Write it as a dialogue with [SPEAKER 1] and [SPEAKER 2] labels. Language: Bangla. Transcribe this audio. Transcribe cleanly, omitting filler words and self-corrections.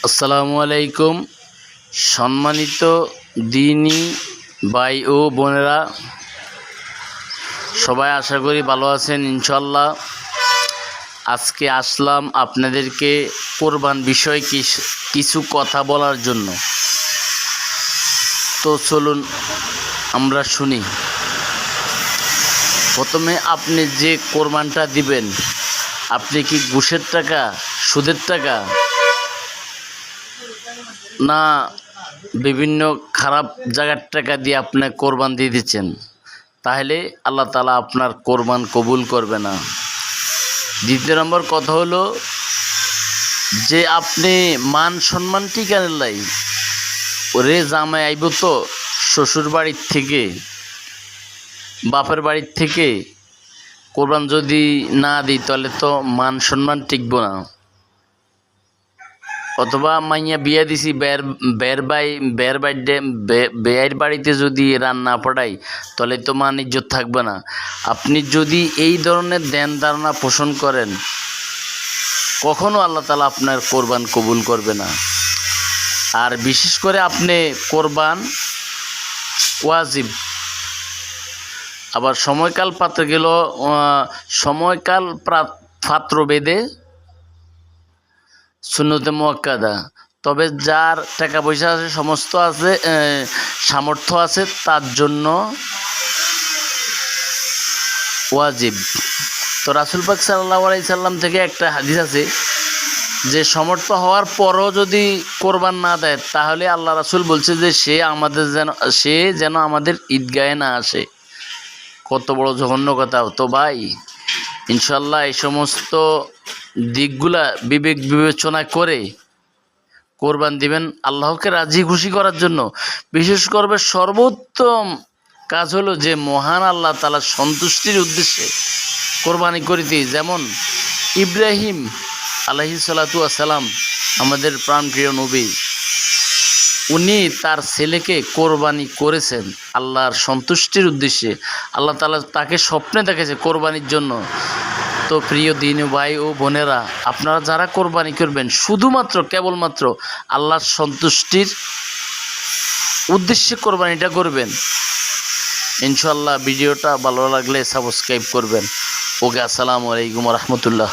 [SPEAKER 1] আসসালামু আলাইকুম। সম্মানিত দিনী ভাই ও বোনেরা, সবাই আশা করি ভালো আছেন ইনশাল্লাহ। আজকে আসলাম আপনাদেরকে কোরবান বিষয়ে কিছু কথা বলার জন্য। তো চলুন আমরা শুনি। প্রথমে আপনি যে কোরবানটা দিবেন, আপনি কি ঘুষের টাকা, সুদের টাকা, না বিভিন্ন খারাপ জায়গার টাকা দিয়ে আপনি কোরবান দিয়ে দিচ্ছেন? তাহলে আল্লাহ তাআলা আপনার কোরবান কবুল করবে না। দ্বিতীয় নম্বর কথা হলো যে আপনি মান সম্মান ঠিকানের লাই ওরে জামাই আইব তো শ্বশুর বাড়ির থেকে, বাপের বাড়ির থেকে কোরবান যদি না দিই তাহলে তো মান সম্মান টিকবো না। অথবা মাইয়া বিয়া দিছি বেয়ের বাড়িতে যদি রান্না পাঠাই তাহলে তো মান ইজ্জত থাকবে না। আপনি যদি এই ধরনের ধ্যান ধারণা পোষণ করেন, কখনো আল্লাহ তাআলা আপনার কোরবান কবুল করবে না। আর বিশেষ করে আপনি কোরবান ওয়াজিব। আবার সময়কাল পাত্র গেল, সময়কাল পাত্র বেদে সুন্নতে মুআক্কাদা। তবে যার টাকা পয়সা আছে, সমস্ত আছে, সামর্থ্য আছে, তার জন্য ওয়াজিব। তো রাসূল পাক সাল্লাল্লাহু আলাইহি সাল্লাম থেকে একটা হাদিস আছে যে সামর্থ্য হওয়ার পরও যদি কোরবান না দেয় তাহলে আল্লাহ রাসূল বলছে যে সে যেন আমাদের ঈদগাহে না আসে। কত বড় জঘন্য কথা! তো ভাই, ইনশাল্লাহ এই সমস্ত দিকগুলা বিবেক বিবেচনা করে কোরবান দিবেন আল্লাহকে রাজি খুশি করার জন্য। বিশেষ করে সর্বোত্তম কাজ হলো যে মহান আল্লাহ তাআলার সন্তুষ্টির উদ্দেশ্যে কোরবানি করিতে। যেমন ইব্রাহিম আলাইহিস সালাতু ওয়াস সালাম, আমাদের প্রাণপ্রিয় নবী, উনি তার ছেলেকে কোরবানি করেছেন আল্লাহর সন্তুষ্টির উদ্দেশ্যে। আল্লাহ তাআলা তাকে স্বপ্নে দেখেছে কোরবানির জন্য। তো প্রিয় দিনী ভাই ও বোনেরা, আপনারা যারা কোরবানি করবেন শুধুমাত্র কেবলমাত্র আল্লাহর সন্তুষ্টির উদ্দেশ্যে কোরবানিটা করবেন। ইনশাআল্লাহ ভিডিওটা ভালো লাগলে সাবস্ক্রাইব করবেন। ওকে, আসসালামু আলাইকুম ওয়া রাহমাতুল্লাহ।